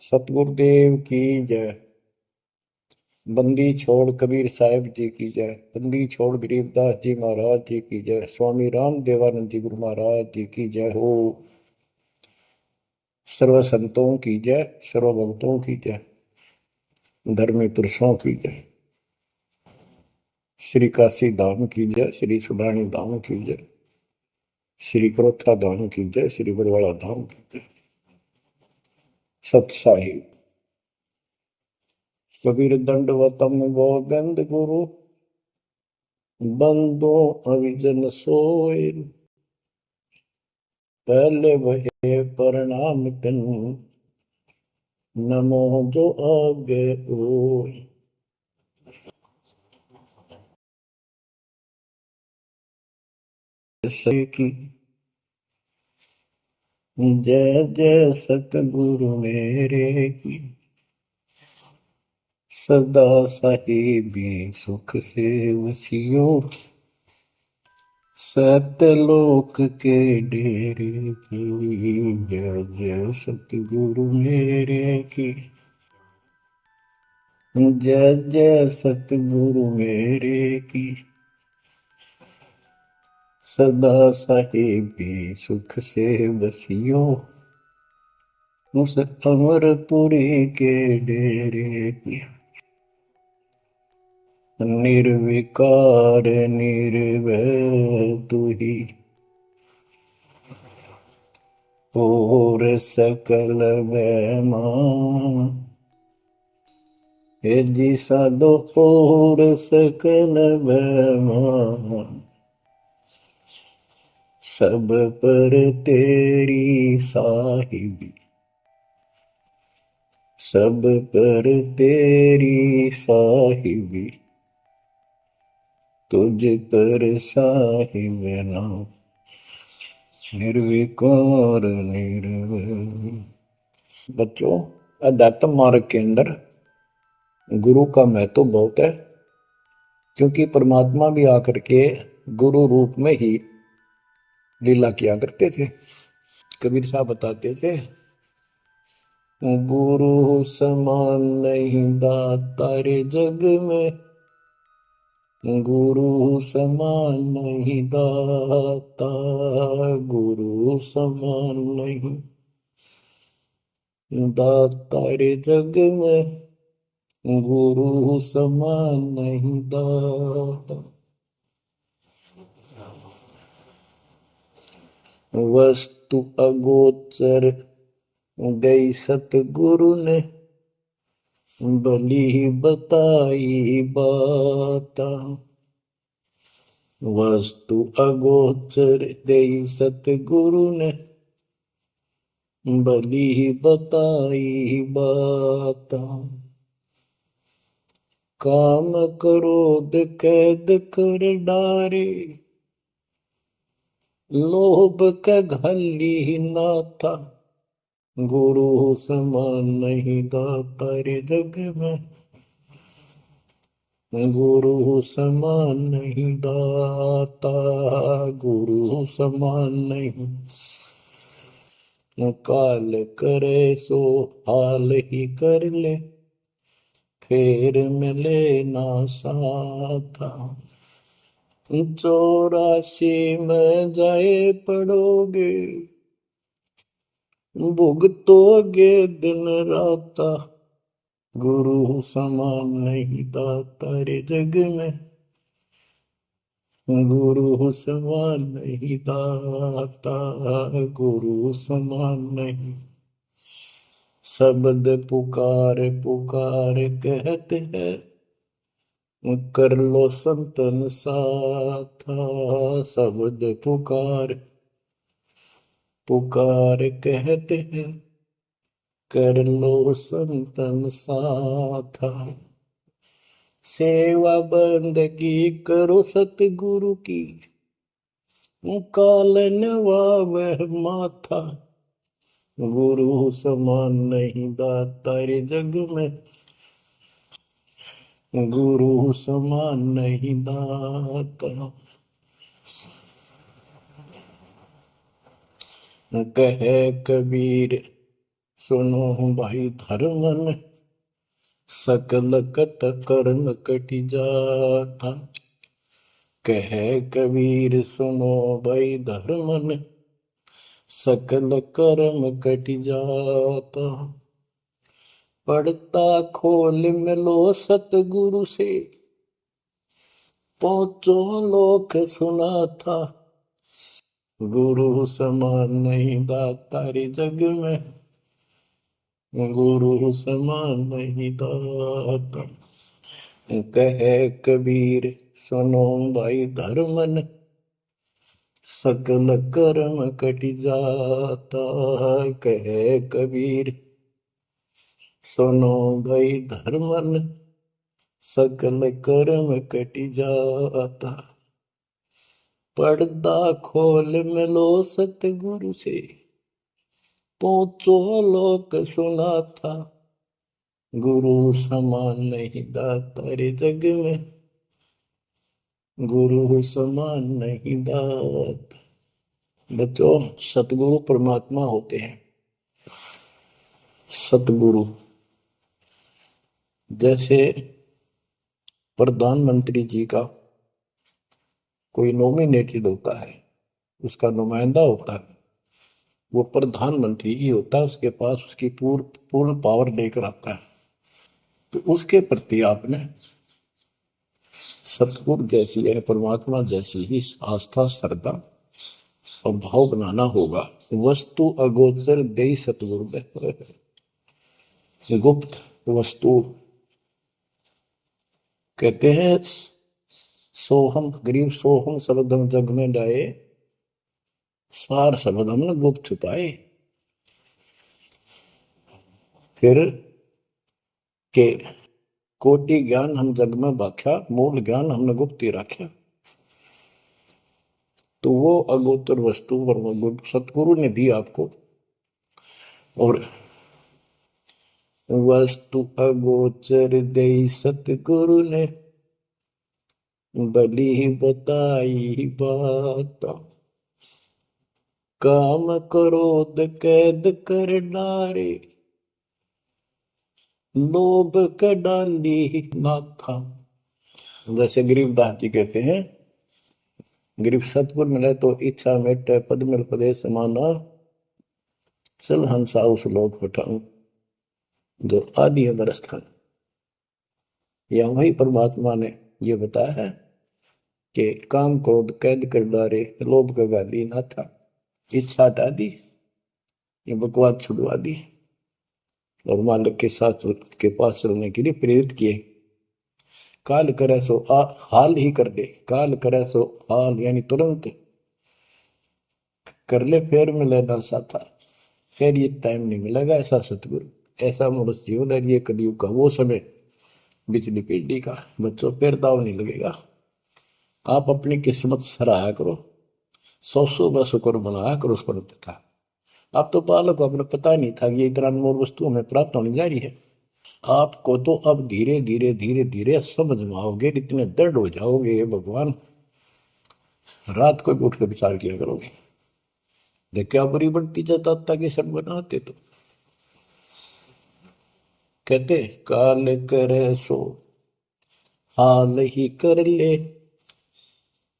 सतगुरुदेव की जय। बंदी छोड़ कबीर साहिब जी की जय। बंदी छोड़ गरीबदास जी महाराज जी की जय। स्वामी राम देवानंद जी गुरु महाराज जी की जय हो। सर्व संतों की जय, सर्व भक्तों की जय, धर्मी पुरुषों की जय। श्री काशी धाम की जय, श्री सुडानी धाम की जय, श्री क्रोथा धाम की जय, श्री बरवाड़ा धाम की जय। सतसाहिब कबीर दंडवतम गोविंद गुरु बंदो अविजन सोए। पहले वहे प्रणाम कन नमो जो आगे ओय। की जय जय सतगुरु मेरे की। सदा साहिबी सुख से वसियो। सतलोक के डेरे की जय जय सतगुरु मेरे की। जय जय सतगुरु मेरे की। सदा साहिबी सुख से बसियो। उस अमरपुरी के डेरे की। निर्विकार निर्भय तू ही और सकल बैमान। हे जी साधो और सकल बैमान। सब पर तेरी साहिबी, सब पर तेरी साहिबी। तुझ पर साहिब नाम निर्विकार निर्भय। बच्चों, अध्यात्म मार्ग के अंदर गुरु का महत्व बहुत है, क्योंकि परमात्मा भी आकर के गुरु रूप में ही लीला किया करते थे। कबीर साहब बताते थे, गुरु समान नहीं दाता रे जग में। गुरु समान नहीं दाता, गुरु समान नहीं दाता रे जग में। गुरु समान नहीं दाता। वस्तु अगोचर गई सतगुरु ने। भली बताई बाता। वस्तु अगोचर गई सतगुरु ने। भली बताई बाता। काम क्रोध कैद कर डारे। लोभ का घली ना था। गुरु समान नहीं दाता रे जग में। गुरु समान नहीं दाता, गुरु समान नहीं। काल करे सो हाल ही कर ले। फेर मिले ना साथा। 84 में जाए पड़ोगे। भुगतोगे दिन राता। गुरु समान नहीं दाता रे जग में। गुरु समान नहीं दाता, गुरु समान नहीं। शब्द पुकार पुकार कहते हैं, कर लो संतन साथा। शब्द पुकार पुकार कहते हैं, कर लो संतन साथा। सेवा बंदगी करो सतगुरु की। कालन वह माथा। गुरु समान नहीं दाता रे जग में। गुरु समान नहीं दाता। कहे कबीर सुनो भाई धर्मन, सकल कट कर्म कटि जाता। कहे कबीर सुनो भाई धर्मन, सकल कर्म कटि जाता। पढ़ता खोल मिलो सतगुरु से, पहुंचो लोक सुना था। गुरु समान नहीं दाता रे जग में, गुरु समान नहीं दाता। कहे कबीर सुनो भाई धर्मन, सकल कर्म कटि जाता। कहे कबीर सुनो भाई धर्मन, सकल कर्म कटि जाता। पर्दा खोल मिलो सतगुरु से, पहुंचो लोक सुना था। गुरु समान नहीं दाता रे जग में, गुरु समान नहीं दाता। बच्चों, सतगुरु परमात्मा होते हैं। सतगुरु जैसे प्रधानमंत्री जी का कोई नॉमिनेटेड होता है, उसका नुमाइंदा होता है, वो प्रधानमंत्री ही होता है, उसके पास उसकी पूर्ण पावर लेकर आता है। तो उसके प्रति आपने सतगुरु जैसी है, परमात्मा जैसी ही आस्था, श्रद्धा और भाव बनाना होगा। वस्तु अगोचर दे सतगुरु में, गुप्त वस्तु कहते हैं। सोहम गरीब सोहम शब्द हम जग में डाए, सार शब्द हमने गुप्त छुपाए। फिर के कोटि ज्ञान हम जग में बाख्या, मूल ज्ञान हमने गुप्त ही रखा। तो वो अगोचर वस्तु सतगुरु ने दी आपको। और वस्तु अगोचर दे सतगुरु ने, बली बताई बात। काम क्रोध कैद कर डारे, लोभ के डाली नाथा। जैसे गरीबदास जी कहते हैं, गरीब सतगुरु मिले तो इच्छा मेटे, पद मिल पदे समाना, चल हंसा उस लोक पठाऊं जो आदि अमर स्थान। या वही परमात्मा ने ये बताया है कि काम क्रोध कैद कर डारे, लोभ का गाली ना था, इच्छा हटा दी, ये बकवाद छुड़वा दी और मालिक के साथ के पास चलने के लिए प्रेरित किए। काल करे सो हाल ही कर दे, काल करे सो हाल यानी तुरंत कर ले, फिर मिले ना साथा, फिर ये टाइम नहीं मिलेगा। ऐसा सतगुरु, ऐसा मनुष्य जीवन है। ये कलयुग का वो समय, बिजली पीढ़ी का। बच्चों, फिर दाव नहीं लगेगा। आप अपनी किस्मत सराहा करो, सौ ब शुक्र बनाया करो उस पर था। आप तो बालक को अपने पता नहीं था कि ये इतना अनमोल वस्तु हमें प्राप्त होने जा रही है। आपको तो अब धीरे धीरे धीरे धीरे समझ में आओगे, इतने दृढ़ हो जाओगे, ये भगवान। रात को भी उठ कर विचार किया करोगे, देख क्या बुरी बढ़ती जाता ताकि सब बनाते। तो कहते काल करे सो हाल ही कर ले,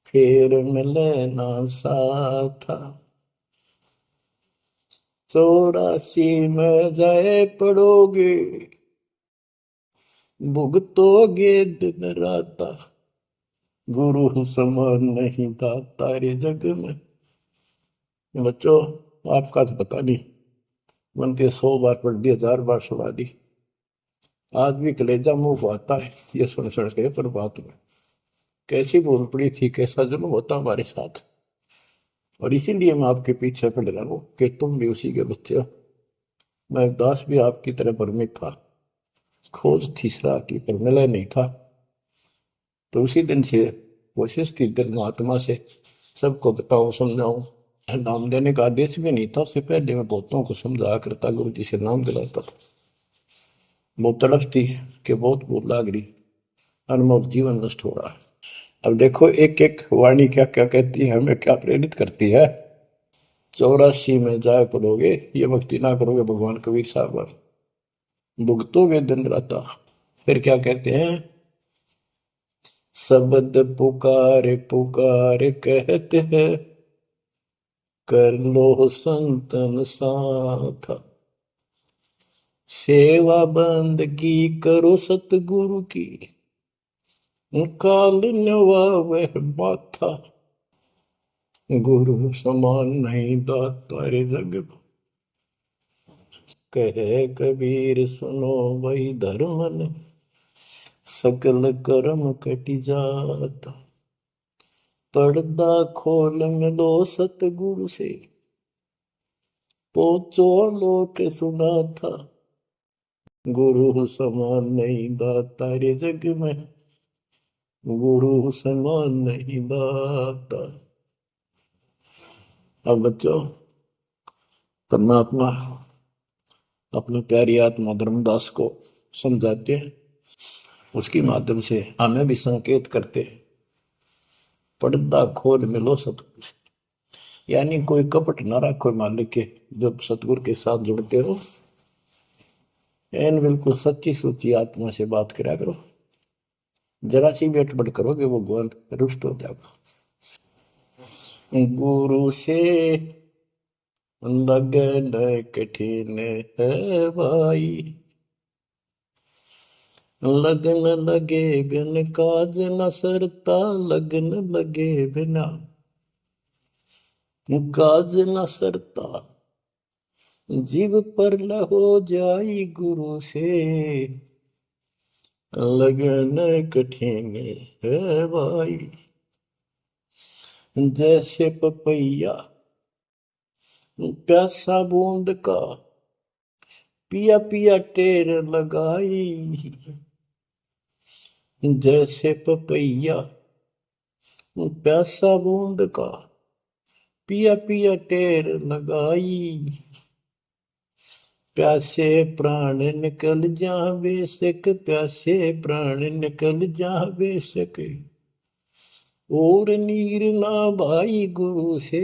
फिर मिले ना साथा। 84 में जाए पड़ोगे, भुगतोगे दिन राता। गुरु समान नहीं दाता रे जग में। बच्चों, आपका तो पता नहीं, बनते 100 बार पढ़ दी, 1000 बार सुना दी, आज भी कलेजा मुंह को आता है ये सुन सुन के। पर बात में कैसी भूल पड़ी थी, कैसा जुल्म होता हमारे साथ। और इसीलिए मैं आपके पीछे पड़ रहा हूं कि तुम भी उसी के बच्चे हो। मैं दास भी आपकी तरह भ्रमित था, खोज तीसरा की पर मिला नहीं था। तो उसी दिन से कोशिश थी धर्मात्मा से सबको बताऊं, समझाऊं। नाम देने का आदेश भी नहीं था, उससे पहले मैं बहुतों को समझाया करता, गुरु जी से नाम दिलाता था। बहुत तड़फ थी कि बहुत भूल लाग रही, अनमोल जीवन नष्ट हो रहा है। अब देखो एक एक वाणी क्या क्या कहती है, हमें क्या प्रेरित करती है। 84 में जाए पड़ोगे, ये भक्ति ना करोगे भगवान कबीर साहब पर, भुगतोगे दिन रात। फिर क्या कहते हैं, शब्द पुकार पुकार कहते हैं, कर लो संतन साथ, सेवा बंदगी करो सतगुरु की, काल नवावे माथा, गुरु समान नहीं दाता रे जग में। कहे कबीर सुनो वही धर्म ने, सकल कर्म कटि जाता, पर्दा खोल मिलो सतगुरु से, पोचो लोक सुना था, गुरु समान नहीं दाता रे जग में, गुरु समान नहीं दाता। अब बच्चों, परमात्मा अपनी प्यारी आत्मा धर्मदास को समझाते हैं, उसके माध्यम से हमें भी संकेत करते हैं, पर्दा खोल मिलो सतगुरु से, यानी कोई कपट ना रखो मालिक के, जब सतगुरु के साथ जुड़ते हो एन बिल्कुल सच्ची सोची आत्मा से बात करा करो, जरा सी भी अटपट करोगे वो भगवान रुष्ट हो जाएगा। गुरु से लगन कठिन है भाई, लगन लगे बिन काज न सरता, लगन लगे बिना काज न सरता, जीव पर हो जाई गुरु से, लगन कठिन है भाई। जैसे पपैया प्यासा बूंद का, पिया पिया टेर लगाई, जैसे पपैया प्यासा बूंद का, पिया पिया टेर लगाई, प्यासे प्राण निकल जा बेशक, प्यासे प्राण निकल जा बेशक, और नीर ना भाई गुरु से,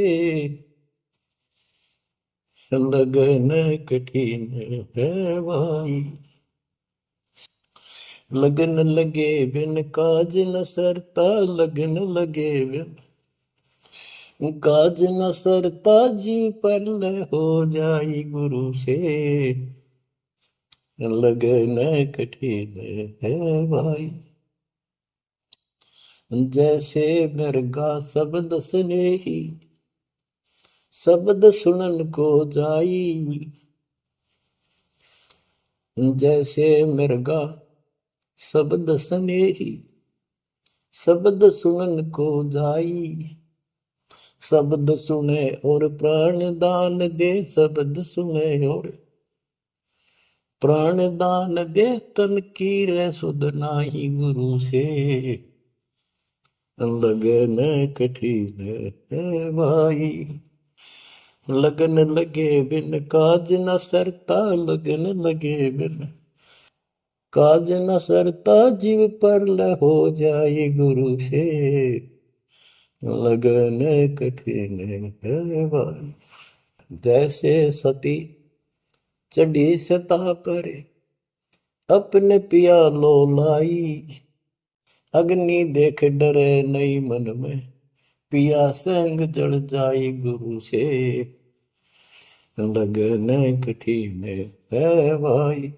लगन कठिन है भाई। लगन लगे बिन काज न सरता, लगन लगे बिन काज न सरता, जीव पर हो जाई गुरु से, लगन कठिन है भाई। जैसे मृगा शब्द स्नेही, शब्द सुनन को जाई, जैसे मृगा शब्द स्नेही, शब्द सुनन को जाई, शब्द सुने और प्राण दान दे, शब्द सुने और प्राण दान दे, तन की रे सुध नाही गुरु से, लगन कठिन है भाई। लगन लगे बिन काज न सरता, लगन लगे बिन काज न सरता, जीव पर हो जाए गुरु से, लगन कठिन है भाई। जैसे सती चढ़ी सता पर, अपने पिया लो लाई, अग्नि देख डरे नहीं मन में, पिया संग जड़ जाई गुरु से, लगन कठिन है भाई।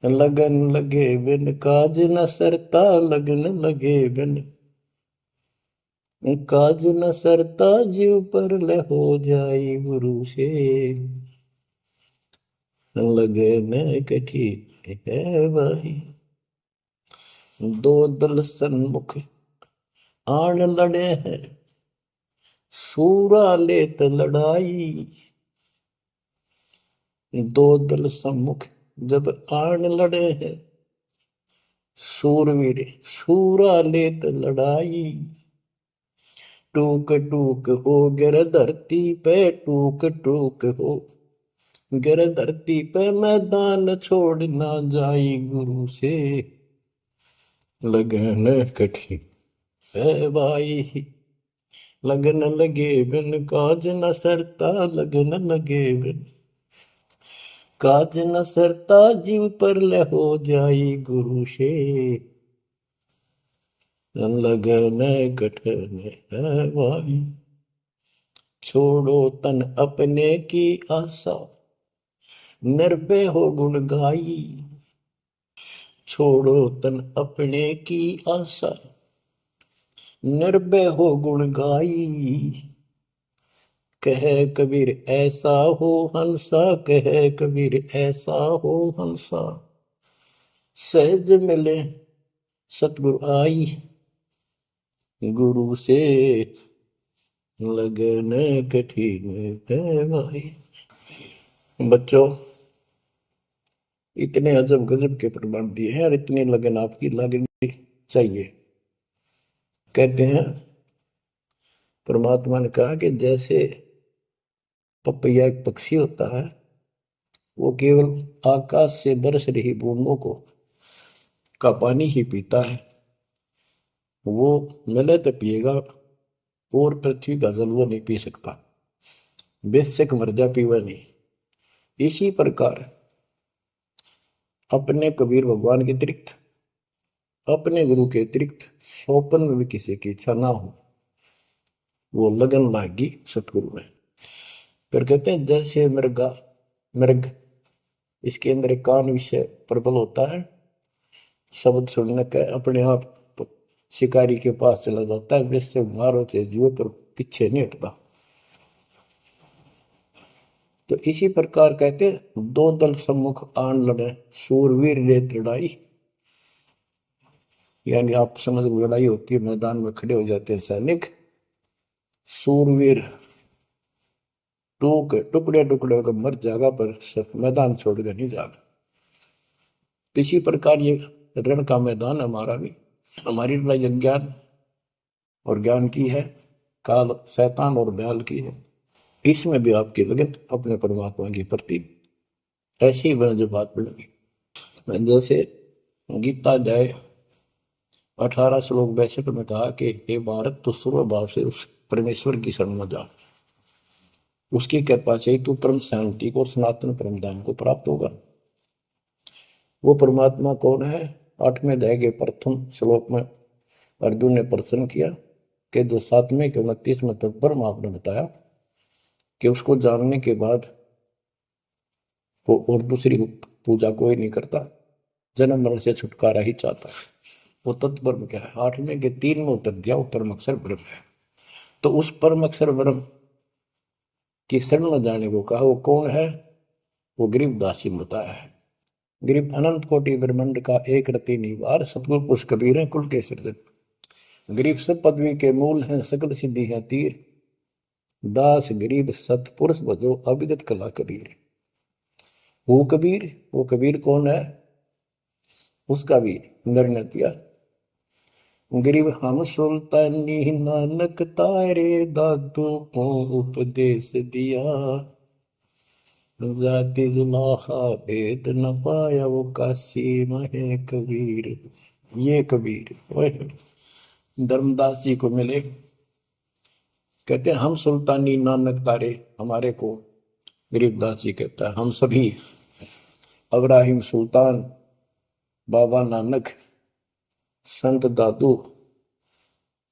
लगन लगे बिन काज न सरता, लगन लगे बिन काज न सरता, जीव पर हो जाई गुरु से, लगन कठिन है भाई। दो दल सन्मुख आन लड़े हैं, सूरा लेत लड़ाई, दो दल सम्मुख जब आन लड़े हैं, सूरवीर सूरा लेत लड़ाई, टूक टूक हो गिर धरती पे, टूक टूक हो गिर धरती पे, मैदान छोड़ ना जाई गुरु से, लगन कठिन है भाई। लगन लगे बिन काज न सरता, लगन लगे बिन काज न सरता, जीव पर ले हो जाई गुरु से, लगन कठन है भाई। छोड़ो तन अपने की आशा, निर्भय हो गुण गाई। छोड़ो तन अपने की आशा, निर्भय हो गुण गाई। कहे कबीर ऐसा हो हंसा, कहे कबीर ऐसा हो हंसा, सहज मिले सतगुरु आई। गुरु से लगन कठिन है भाई। बच्चों, इतने अजब गजब के प्रमाण दिए हैं और इतनी लगन आपकी लगनी चाहिए। कहते हैं परमात्मा ने कहा कि जैसे पपैया एक पक्षी होता है, वो केवल आकाश से बरस रही बूंदों को का पानी ही पीता है, वो मिले तो पिएगा, और पृथ्वी का जल वो नहीं पी सकता, बेशक मर जा पीवा नहीं। इसी प्रकार अपने कबीर भगवान के अतिरिक्त, अपने गुरु के अतिरिक्त सोपन में भी किसी की इच्छा ना हो, वो लगन लागी सतगुरु में। फिर कहते हैं जैसे मृगा, मृग इसके अंदर एक कान विषय प्रबल होता है, शब्द सुनने का अपने आप शिकारी के पास चला जाता है, वैसे मारो थे जीव पर पीछे नहीं हटता। तो इसी प्रकार कहते दो दल सम्मुख आन लड़े, सूरवीर रेत लड़ाई। यानी आप समझ लड़ाई होती है, मैदान में खड़े हो जाते हैं सैनिक, सूरवीर टुकड़े टुकड़े होकर मर जाएगा, पर मैदान छोड़कर नहीं जाएगा। इसी प्रकार ये रण का मैदान हमारा भी, हमारी लड़ाई अज्ञान और ज्ञान की है, काल शैतान और दयाल की है। इसमें भी आपकी लगन अपने परमात्मा के प्रति ऐसी ही बने जो बात बढ़ेगी। जैसे गीता अध्याय 18 श्लोक 62 में कहा कि हे भारत, तो सर्व भाव से उस परमेश्वर की शरण में जा, उसकी कृपा से तू परम शांति को और सनातन परम धाम को प्राप्त होगा। वो परमात्मा कौन है? 8वें अध्याय के प्रथम श्लोक में अर्जुन ने प्रश्न किया कि जो 7वें के 29वें तक परम आपने बताया कि उसको जानने के बाद वो और दूसरी पूजा कोई नहीं करता, जन्म मरण से छुटकारा ही चाहता है। वो तत्पर क्या है? 8वें के 3 में उत्तर दिया, वो परम अक्षर ब्रह्म है। तो उस परम अक्षर ब्रह्म की शरण में जाने को कहा। वो कौन है? वो गरीबदास जी बताया है। गरीब अनंत कोटि ब्रह्मांड का एक रति निवार, सतगुरु पुरुष कबीर है कुल के सृजन। गरीब सब पदवी के मूल हैं, सकल सिद्धि है तीर, दास गरीब सतपुरुष बजो अविगत कला कबीर। वो कबीर कौन है? उसका भी निर्णय दिया। गरीब हम सुल्तानी नानक तारे, दादू को उपदेश दिया, जाति जुलाहा भेद न पाया, वो काशी महे कबीर। ये कबीर धर्मदास जी को मिले, कहते हम सुल्तानी नानक तारे, हमारे को गरीबदास जी कहता है हम सभी अब्राहिम सुल्तान, बाबा नानक, संत दादू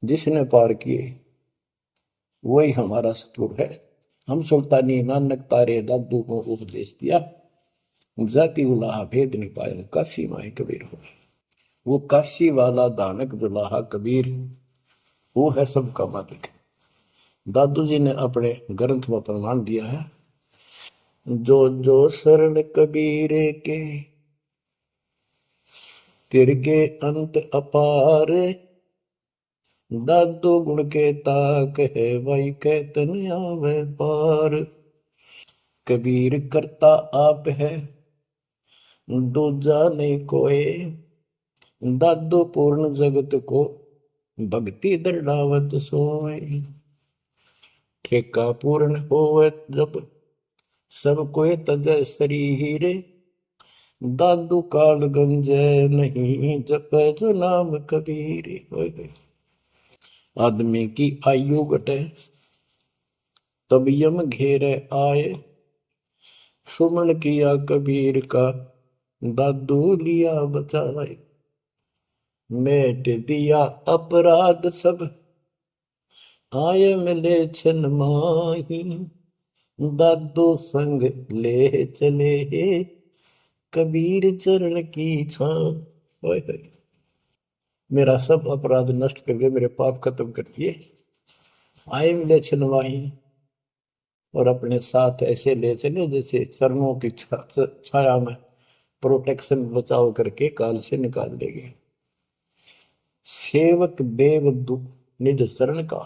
जिसने पार किए वही हमारा सतगुरु है। हम सुल्तानी नानक तारे, दादू को उपदेश दिया, जाति उलाहा भेद नहीं पाया, काशी माए कबीर हो। वो काशी वाला दानक दुलाहा कबीर, वो है सबका मालिक। दादू जी ने अपने ग्रंथ में प्रमाण दिया है, जो जो शरण कबीर के तिरगे अंत अपार, दादू गुण के ताक है वही कहतन आवे पार। कबीर करता आप है दूजा नहीं कोई, दादू पूर्ण जगत को भक्ति दृढ़ावत सोए। ठेका पूर्ण होवे जब सब कोई तजय शरीर, दादू काल गंजय नहीं जप जो नाम कबीर। आदमी की आयु घटे, तब यम घेरे आए। सुमन किया कबीर का, दादू लिया बचाए। मेट दिया अपराध सब, आए मिले छन माही। दादू संग ले चले, कबीर चरण की छां। ओए होए, मेरा सब अपराध नष्ट कर दिए, मेरे पाप खत्म कर दिए। आए मिले छन माही, और अपने साथ ऐसे ले चले जैसे चरणों की छाया में प्रोटेक्शन बचाव करके काल से निकाल लेंगे। सेवक देव निज शरण का,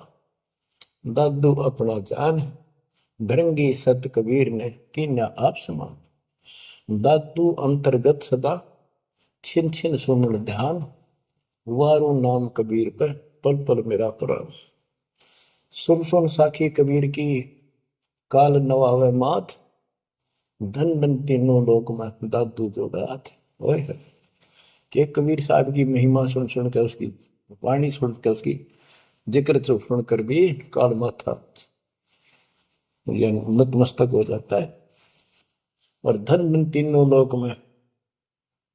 दादू अपना जान। भृंगी सत कबीर ने कीन्या आप समान। दादू अंतर्गत सदा, छिन छिन सुमन ध्यान। वारू नाम कबीर पे, पल पल मेरा प्राण। सुन सुन साखी कबीर की, काल नवावे मात। धन धन तीनों लोक में, दादू जोड़ा हाथ। ओए के कबीर साहब की महिमा सुन सुन के, उसकी वाणी सुन के, उसकी जिक्र सुन कर भी काल माथा नतमस्तक हो जाता है। और धन धन तीनों लोक में,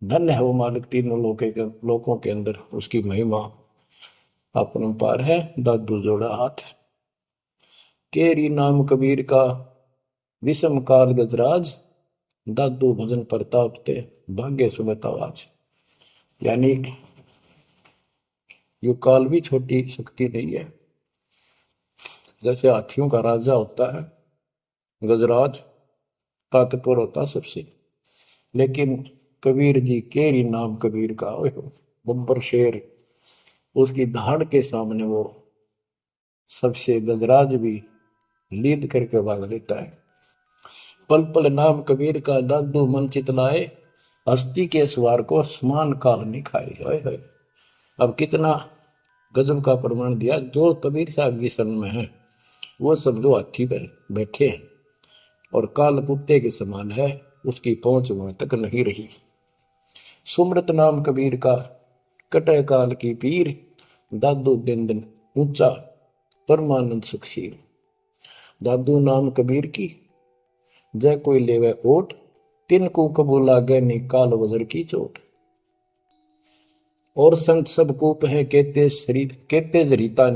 धन्य है वो मालिक तीनों लोकों के अंदर, उसकी महिमा अपरंपार है। दादू जोड़ा हाथ। केरी नाम कबीर का, विषम काल गजराज। दादू भजन प्रताप ते, भाग्य सुबह आवाज। यानी ये काल भी छोटी शक्ति नहीं है। जैसे हाथियों का राजा होता है गजराज, ताकतवर होता सबसे, लेकिन कबीर जी, केरी नाम कबीर का, बब्बर शेर, उसकी धाड़ के सामने वो सबसे गजराज भी लीद करके भाग लेता है। पल पल नाम कबीर का, दादू मन चितलाए। हस्ती के सवार को समान काल नहीं खाए। अब कितना गजब का प्रमाण दिया। जो कबीर साहब की शरण में है वो समझो हाथी पर बैठे हैं, और काल कुत्ते के समान है, उसकी पहुंच वहां तक नहीं रही। सुमृत नाम कबीर का, कटे काल की पीर। दादू दिन दिन ऊंचा, परमानंद सुखशील। दादू नाम कबीर की, जय कोई लेवे ओट। तिनको कबू लागे नी काल वजर की चोट। और संत सब कूप है, कहते शरीर कहते जरीता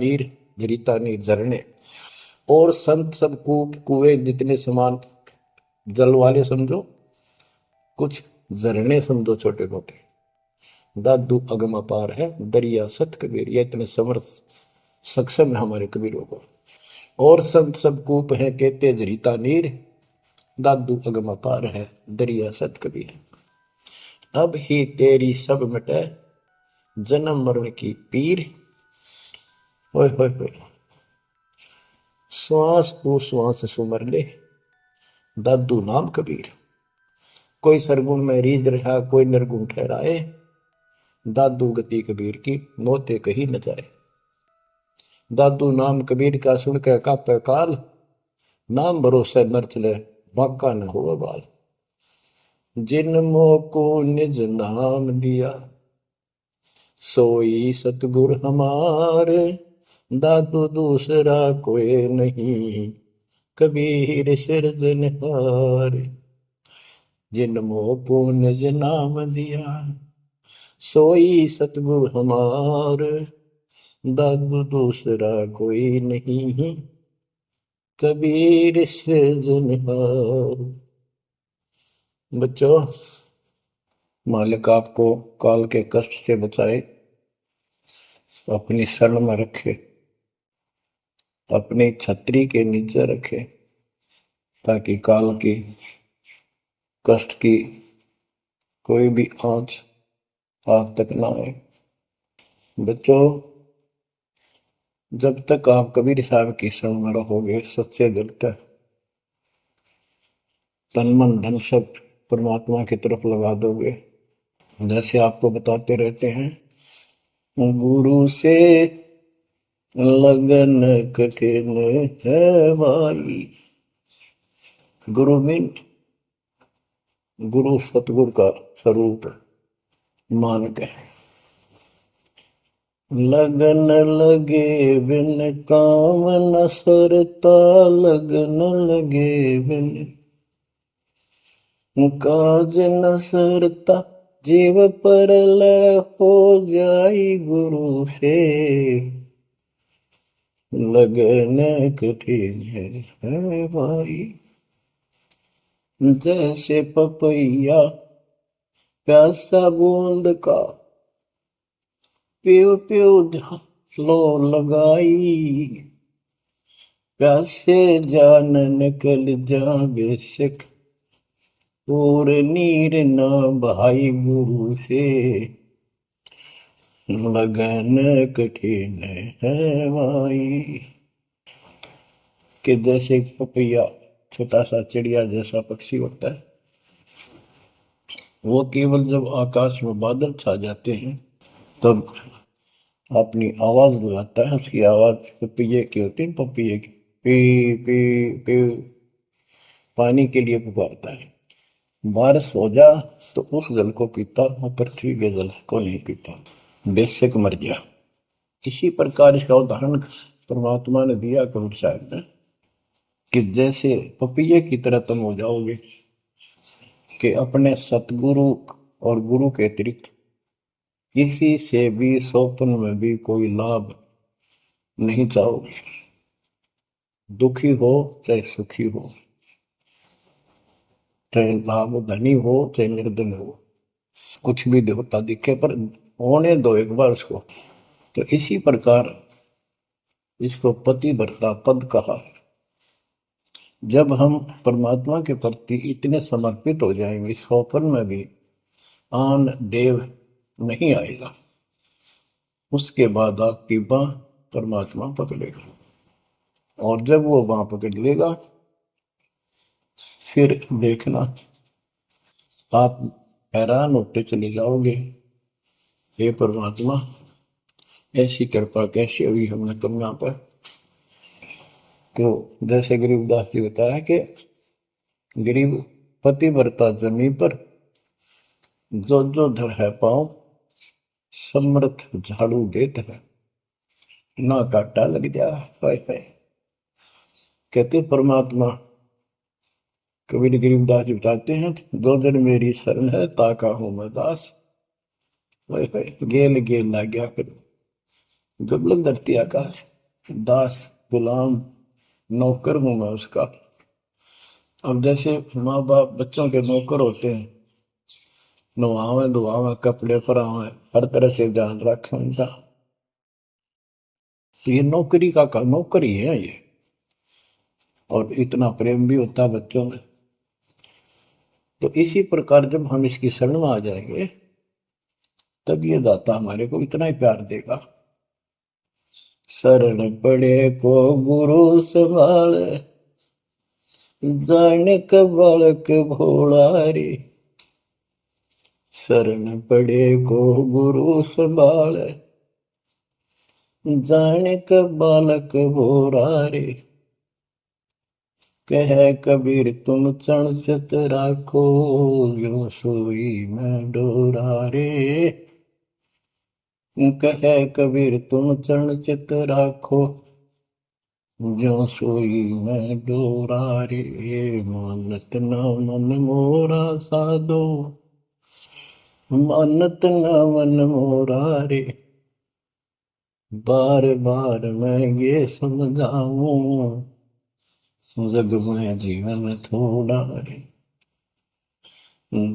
नीर झरने। और संत सब कूप कुएं जितने समान जल वाले समझो, कुछ झरने समझो छोटे मोटे। दादू अगम अपार है, दरिया सत कबीर। ये इतने समर्थ सक्षम है हमारे कबीरों को। और संत सब कूप है, कहते जरीता नीर। दादू अगम अपार है, दरिया सत कबीर। अब ही तेरी सब मिटे, जन्म मरण की पीर। ओए होए होए, श्वास को श्वास सुमर ले, दादू नाम कबीर। कोई सरगुण में रीझ रहा, कोई निर्गुण ठहराए। दादू गति कबीर की, मोते कहीं न जाए। दादू नाम कबीर का, सुन के कापे काल। नाम भरोसे नर चले, बांका न हो बाल। जिन मोह को निज नाम दिया, सोई सतगुर हमारे। दादू दूसरा कोई नहीं, कबीर सिरजनहार। जिन मोह को निज नाम दिया, सोई सतगुर हमार। दादू दूसरा कोई नहीं, कबीर सिरजनहार। बच्चों, मालिक आपको काल के कष्ट से बचाए, अपनी शरण में रखे, अपनी छतरी के नीचे रखे, ताकि काल की कष्ट की कोई भी आंच आप तक ना आए। बच्चों, जब तक आप कबीर साहब की शरण में रहोगे, सच्चे दिल तक तन मन धन सब परमात्मा की तरफ लगा दोगे। जैसे आपको बताते रहते हैं, गुरु से लगन कठिन है भाई। गुरु मीन गुरु, सतगुरु का स्वरूप मान के, लगन लगे बिन काम न सरता, लगन लगे बिन काज न सरता, जीव पर लय हो जाई गुरु से, लगन कठिन है भाई। जैसे पपैया प्यासा बूंद का, प्यो प्यो लो लगाई, प्यासे जान निकल जा बेशक, और नीर न भाई गुरु से, लगन कठिन है भाई। कि जैसे पपैया छोटा सा चिड़िया जैसा पक्षी होता है, वो केवल जब आकाश में बादल छा जाते हैं तब अपनी आवाज लगाता है। उसकी आवाज पपैये की होती है, पपैये की पी पी पी, पानी के लिए पुकारता है। बारिश हो जा तो उस जल को पीता, वो पृथ्वी के जल को नहीं पीता, बेशक मर गया। इसी प्रकार इसका उदाहरण परमात्मा ने दिया कबीर साहब ने, कि जैसे पपैये की तरह तुम हो जाओगे कि अपने सतगुरु और गुरु के अतिरिक्त किसी से भी स्वप्न में भी कोई लाभ नहीं चाहोगे। दुखी हो चाहे सुखी हो, चाहे लाभ धनी हो चाहे निर्धन हो, कुछ भी देवता दिखे पर होने दो एक बार उसको। तो इसी प्रकार इसको पतिव्रता पद कहा। जब हम परमात्मा के प्रति इतने समर्पित हो जाएंगे, स्वप्न में भी आन देव नहीं आएगा, उसके बाद आपकी बाह परमात्मा पकड़ेगा। और जब वो बाह पकड़ लेगा, फिर देखना आप हैरान होते चले जाओगे, हे परमात्मा ऐसी कृपा कैसे हुई हमने तुम यहाँ पर। तो जैसे गरीबदास जी बता रहे हैं कि गरीब पतिव्रता जमी पर, जो जो धर है पाओ, समर्थ झाड़ू देत है, ना काटा लग जा। कहते परमात्मा, कबीर गरीबदास जी बताते हैं, दो दिन मेरी शरण है ताका हूं मैं दास। गेल गेल ला गया फिर दुर्लभ धरती आकाश, दास गुलाम नौकर हूं मैं उसका। अब जैसे माँ बाप बच्चों के नौकर होते हैं, नवावे धुआवे कपड़े परावे हर तरह से ध्यान रखें उनका, तो ये नौकरी का नौकरी है ये। और इतना प्रेम भी होता है बच्चों में। तो इसी प्रकार जब हम इसकी शरण में आ जाएंगे, तब ये दाता हमारे को इतना ही प्यार देगा। शरण पड़े को गुरु संभाले, जाने का बालक भोला रे। शरण पड़े को गुरु संभाले, जाने का बालक भोला रे। कह कबीर तुम चण चित राखो, यो सोई मैं डोरा रे। कह कबीर तुम चरण चित राखो, जो सोई मैं डोरा रे। मानत न मन मोरा साधो, मानत न मन मोरा रे। बार बार मैं ये समझाऊं, जग में जीवन थोड़ा रे।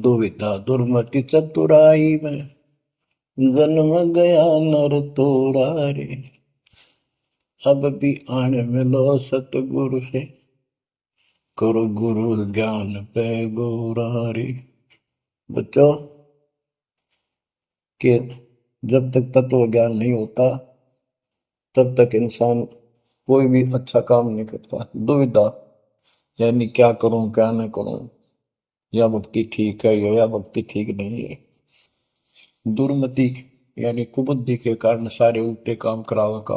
दुविधा दुर्मति चतुराई में, जन्म गया नर तोड़ा रे। अब भी आन मिलो सतगुरु से, करो गुरु ज्ञान पे गोरा रे। बच्चों कि जब तक तत्व ज्ञान नहीं होता, तब तक इंसान कोई भी अच्छा काम नहीं करता। दुविधा यानी क्या करूं क्या न करूं, या भक्ति ठीक है या भक्ति ठीक नहीं है। दुर्मति यानी कुबुद्धि के कारण सारे उल्टे काम करावा का।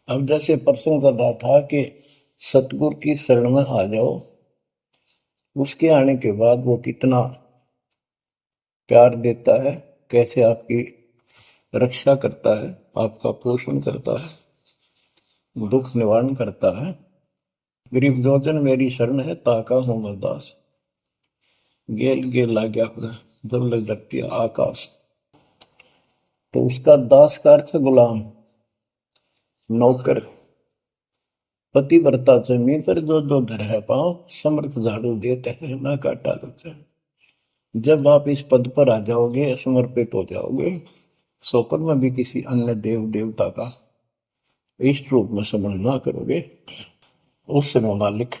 अब जैसे प्रसंग कर रहा था कि सतगुरु की शरण में आ जाओ, उसके आने के बाद वो कितना प्यार देता है, कैसे आपकी रक्षा करता है, आपका पोषण करता है, दुख निवारण करता है। गरीब जोजन मेरी शरण है, ताका हूं मैं दास। गेल गेल ला गया जब लग धरती आकाश। तो उसका दास का अर्थ है गुलाम, नौकर। पति वर्ता जमीन पर जो जो धर है पाँव, समर्थ झाड़ू देते हैं ना काटा लगता है। जब आप इस पद पर आ जाओगे, समर्पित हो जाओगे, स्वप्न में भी किसी अन्य देव देवता का इष्ट रूप में समझ ना करोगे, उस समय मालिक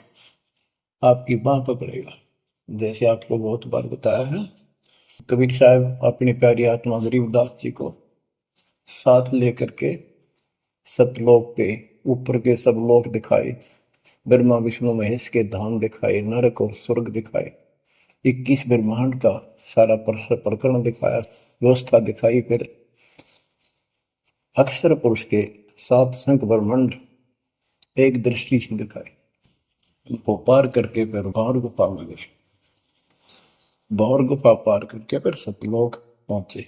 आपकी बांह पकड़ेगा। जैसे आपको बहुत बार बताया है, कबीर साहब अपनी प्यारी आत्मा गरीबदास जी को साथ लेकर के सतलोक के ऊपर के सब लोक दिखाए, ब्रह्मा विष्णु महेश के धाम दिखाए, नरक और स्वर्ग दिखाए, 21 ब्रह्मांड का सारा प्रकरण दिखाया, व्यवस्था दिखाई। फिर अक्षर पुरुष के 7 संख ब्रह्मांड एक दृष्टि से दिखाए। उनको पार करके फिर भौर गुफा में गए, भौर गुफा पार करके फिर सतलोक पहुंचे,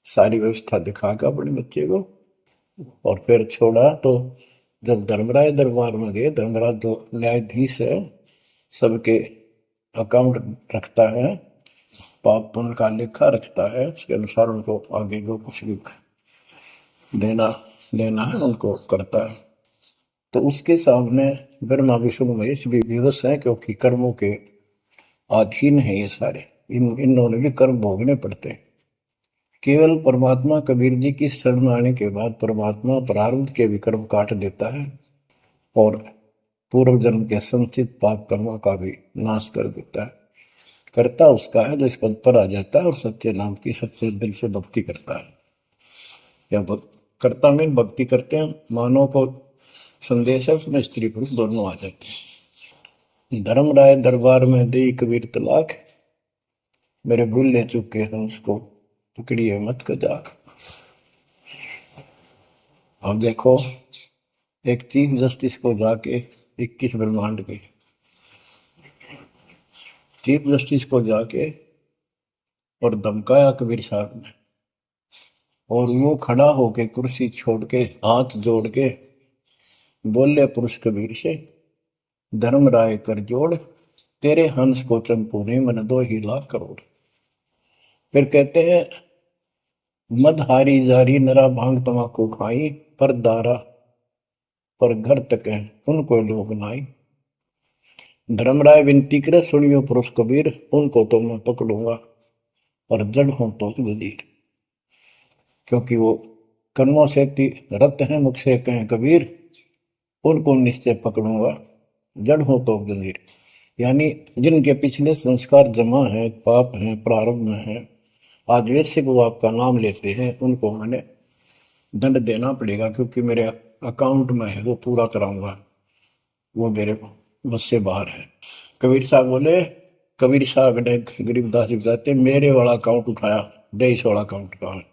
सारी व्यवस्था दिखाकर अपने बच्चे को, और फिर छोड़ा। तो जब धर्मराय दरबार में गए, धर्मराज जो न्यायाधीश है, सबके अकाउंट रखता है, पाप पुण्य का लेखा रखता है, उसके अनुसार उनको आगे जो कुछ भी देना लेना है उनको करता है। तो उसके सामने ब्रह्मा विष्णु महेश भी विवश है, क्योंकि कर्मों के अधीन है ये सारे, इन्होंने भी कर्म भोगने पड़ते हैं। केवल परमात्मा कबीर जी की शरण में आने के बाद परमात्मा प्रारब्ध के भी कर्म काट देता है और पूर्व जन्म के संचित पाप कर्मों का भी नाश कर देता है। करता उसका है जो इस पद पर आ जाता है और सच्चे नाम की सच्चे दिल से भक्ति करता है। या करता में भक्ति करते हैं, मानव को संदेश है उसमें स्त्री पुरुष दोनों आ जाते हैं। धर्मराय दरबार में दे कबीर तलाक, मेरे भूलने चुके हैं उसको पकड़िए मत कजाक। अब देखो, एक चीफ जस्टिस को जाके 21 ब्रह्मांड के चीफ जस्टिस को जाके और धमकाया कबीर साहब ने, और वो खड़ा होके कुर्सी छोड़ के हाथ जोड़ के बोले पुरुष कबीर से, धर्मराय कर जोड़, तेरे हंस को चंपूने मन 2 लाख करोड़। फिर कहते हैं, मदहारी जारी नरा भांग तमाकू खाई, पर दारा पर घर तक है उनको लोग नाई। धर्मराय विनती करे, सुनियो पुरुष कबीर, उनको तो मैं पकड़ूंगा और जड़ हूं तो वजीर। क्योंकि वो कर्मों से रत हैं, मुख से कहें कबीर, उनको निश्चय पकड़ूंगा, जड़ हो तो वजीर। यानी जिनके पिछले संस्कार जमा है, पाप हैं, प्रारंभ में है, आज वैसे वो आपका नाम लेते हैं, उनको मैंने दंड देना पड़ेगा, क्योंकि मेरे अकाउंट में है, वो पूरा कराऊंगा, वो मेरे बस से बाहर है। कबीर साहब बोले, कबीर साहब ने गरीबदास जी बताते, मेरे वाला अकाउंट उठाया, 23 वाला अकाउंट का है,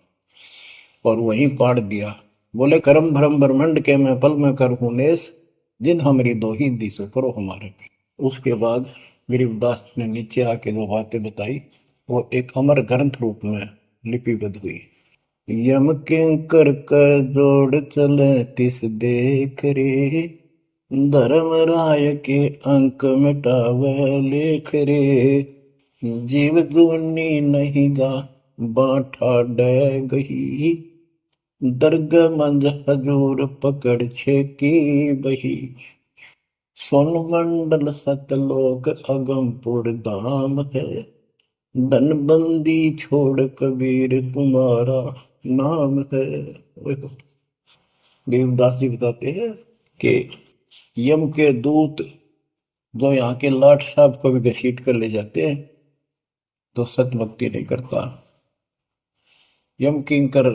और वहीं पाड़ दिया। बोले, करम भरम ब्रह्मंड के मैं पल में कर हूं नेस, जिन हमारी दो ही दी सो करो हमारे। उसके बाद गरीबदास ने नीचे आके जो बातें बताई, वो एक अमर ग्रंथ रूप में लिपिबद्ध हुई। यम किंकर कर जोड़ चले तिस देख रे, धर्म राय के अंक मिटावे लेख रे, जीव जूनी नहीं जा बाठा डे गही, दर्ग मंज हजूर पकड़ छेकी बही, सोन मंडल सतलोक अगमपुर धाम है, धनबंदी छोड़ कबीर तुम्हारा नाम है। देवदास जी बताते हैं कि यम के दूत जो यहाँ के लाट साहब को भी घसीट कर ले जाते हैं, तो सत भक्ति नहीं करता। यम किंकर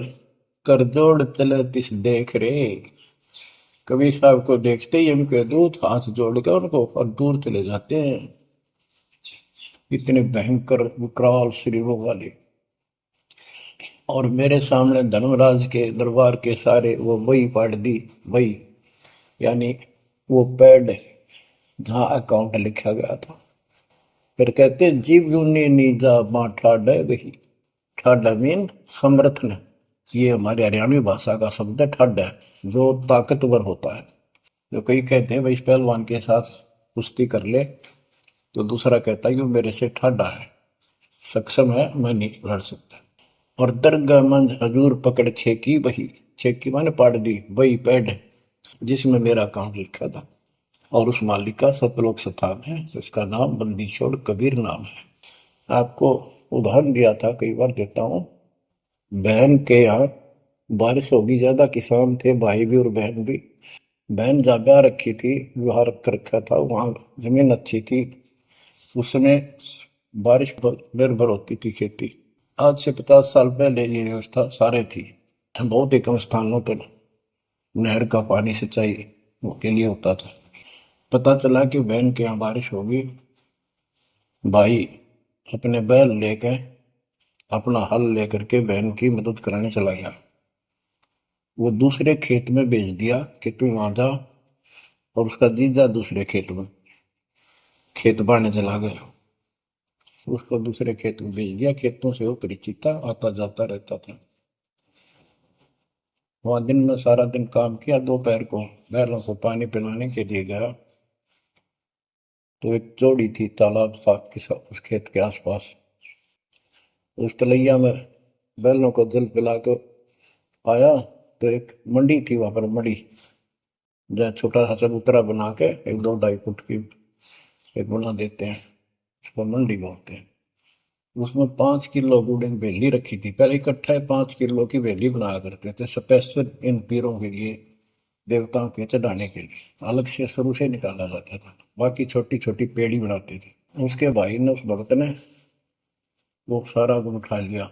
कर जोड़ चले तिस देख रे, कबीर साहब को देखते ही यम के दूत हाथ जोड़ कर उनको और दूर चले जाते हैं। इतने भयंकर विकराल शरीरों वाले, और मेरे सामने धर्मराज के दरबार के सारे वो वही पाड़ दी, वही यानी वो पैड जहाँ अकाउंट लिखा गया था। फिर कहते, जीव यूनी नीजा मां ठाडा गही, ठाडा मीन समर्थ ने, ये हमारी हरियाणवी भाषा का शब्द है ठड है, जो ताकतवर होता है। जो कई कहते हैं भाई इस पहलवान के साथ कुश्ती कर ले, तो दूसरा कहता है कि वो मेरे से ठाडा है, सक्षम है, मैं नहीं लड़ सकता। और दरगाह मंज हजूर पकड़ छेकी वही, छेकी माने पाड़ दी वही पैड जिसमें मेरा काम लिखा था। और उस मालिक का सतलोक स्थान है, उसका नाम बंदी छोड़ कबीर नाम है। आपको उदाहरण दिया था, कई बार देता हूँ। बहन के यहाँ बारिश होगी ज्यादा, किसान थे भाई भी और बहन भी। बहन जहाँ ब्याह रखी थी, विवाह रख रखा था, वहाँ जमीन अच्छी थी, उसमें बारिश पर निर्भर होती थी खेती। आज से 50 साल पहले ये व्यवस्था सारे थी। बहुत ही कम स्थानों पर नहर का पानी सिंचाई के लिए होता था। पता चला कि बहन के यहाँ बारिश होगी, भाई अपने बैल लेकर, अपना हल लेकर के बहन की मदद कराने चला गया। वो दूसरे खेत में भेज दिया कि तू वहां जा, और उसका जीजा दूसरे खेत में खेत बांटने चला गया। उसको दूसरे खेत में भेज दिया, खेतों से वो परिचित था, आता जाता रहता था। वहां दिन में सारा दिन काम किया, दोपहर को बैलों को पानी पिलाने के लिए गया, तो एक जोड़ी थी तालाब साथ के साथ उस खेत के आसपास। उस तलैया में बैलों को जल पिला कर आया, तो एक मंडी थी वहां पर, मंडी जहाँ छोटा सा चबूतरा बना के 1-2 ढाई फुट की एक बना देते हैं, उसको मंडी बोलते हैं। उसमें 5 किलो गुड़ की बेली रखी थी, पहले इकट्ठा 5 किलो की बेली बनाया करते थे स्पेशल इन पीरों के लिए, देवताओं के चढ़ाने के लिए अलग से शुरू से निकाला जाता था। बाकी छोटी छोटी पेड़ी बनाते थे। उसके भाई ने, उस भक्त ने, वो सारा गुड़ खा लिया,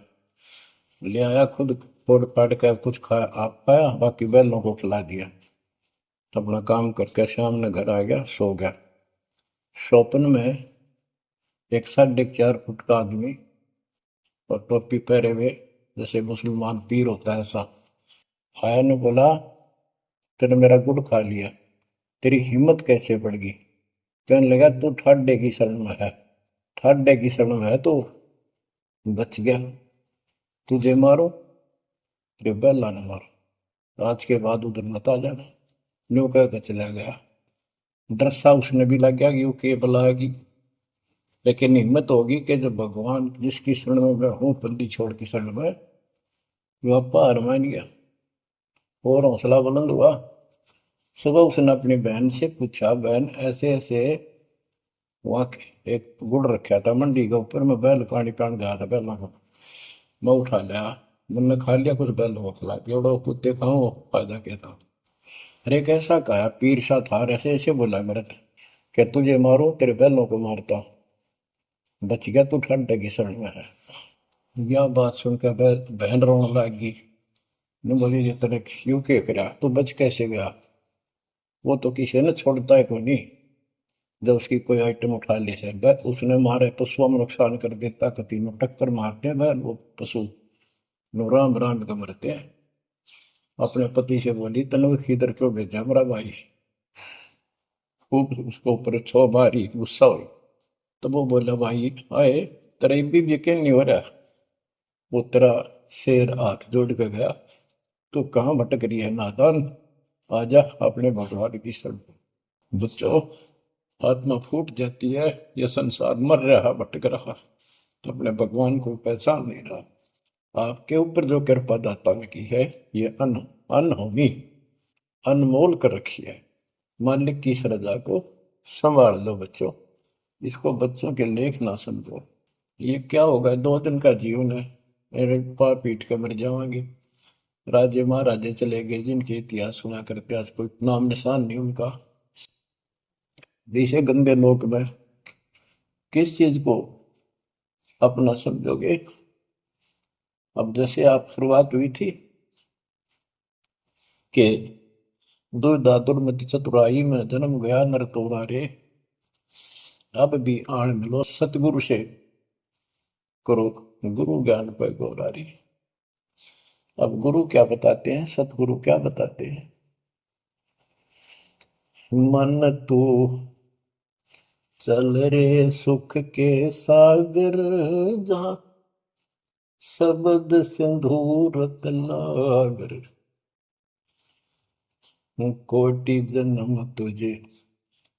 ले आया खुद, फोड़ फाड़ कर कुछ खाया, आप खाया, बाकी बैलों को खिला दिया। अपना काम करके शाम में घर आ गया, सो गया। स्वप्न में एक 4.5 फुट का आदमी और टोपी पहरे हुए, जैसे मुसलमान पीर होता है ऐसा, आया ने बोला, तेने मेरा गुड़ खा लिया, तेरी हिम्मत कैसे बढ़ गई? कहने लगा, तू ठाडे की शरण में है, ठाडे की शरण में है तो बच गया, तुझे मारो तेरे बैला ने मारो, आज के बाद उधर मत आ जाना। न्यू कह के चला गया। डर सा उसने भी लग गया कि वो के बुलाएगी, लेकिन हिम्मत होगी कि जब भगवान जिसकी शरण में मैं हूँ, बंदी छोड़ की शरण में, वो आपा हार मान गया और हौसला बुलंद हुआ। सुबह उसने अपनी बहन से पूछा, बहन ऐसे ऐसे वहां एक गुड़ रखा था मंडी के ऊपर, मैं बैल पानी पान गया था बैलों को, मैं उठा लिया, मैंने खा लिया, कुछ बैलों को खिला दिया, और कुत्ते खाओ फायदा क्या था? अरे कैसा कहा पीर सा था, ऐसे ऐसे बोला मेरे से, क्या तुझे मारो तेरे बैलों को मारता, बच गया तू ठंडे की शरण में है। यह बात सुनकर बहन रोने लगी। ने बोली, ये तेरे क्यों के करा, तू बच कैसे गया? वो तो किसी ने छोड़ता है कोई नहीं, जब उसकी कोई आइटम उठा ली से उसने मारे पशुओं में नुकसान कर देता, कति में टक्कर मारते हैं बैल, वो पशु नो राम राम के मरते हैं। अपने पति से बोली, तनु इधर क्यों भेजा मेरा भाई? खूब उसको ऊपर छो मारी, गुस्सा हुई। तो वो बोला, भाई आए, तेरा भी यकीन नहीं हो रहा? वो तेरा शेर हाथ जोड़ के गया, तू कहाँ भटक रही है नादान, आजा अपने भगवान की शरण। बच्चों, आत्मा फूट जाती है, यह संसार मर रहा, भटक रहा, तो अपने भगवान को पहचान नहीं रहा। आपके ऊपर जो कृपा दाता ने की है, ये अनहोनी अनमोल कर रखी है। मालिक की श्रद्धा को संभाल लो बच्चों, इसको बच्चों के लेख ना समझो। ये क्या होगा, 2 दिन का जीवन है, मेरे पार पीट के मर जाएंगे। राजे महाराजे चले गए, जिनके इतिहास सुना करते, आज कोई नाम निशान नहीं उनका। इसे गंदे लोक में किस चीज को अपना समझोगे? अब जैसे आप शुरुआत हुई थी कि दुर्दादुर मति चतुराई में जन्म गया नर तोरा रे, अब भी आण मिलो सतगुरु से, करो गुरु ज्ञान पर गौरारी। अब गुरु क्या बताते हैं, सतगुरु क्या बताते हैं? मन तू चल रे सुख के सागर, जहाँ शब्द सिंधु रत्नागर, कोटि जन्म तुझे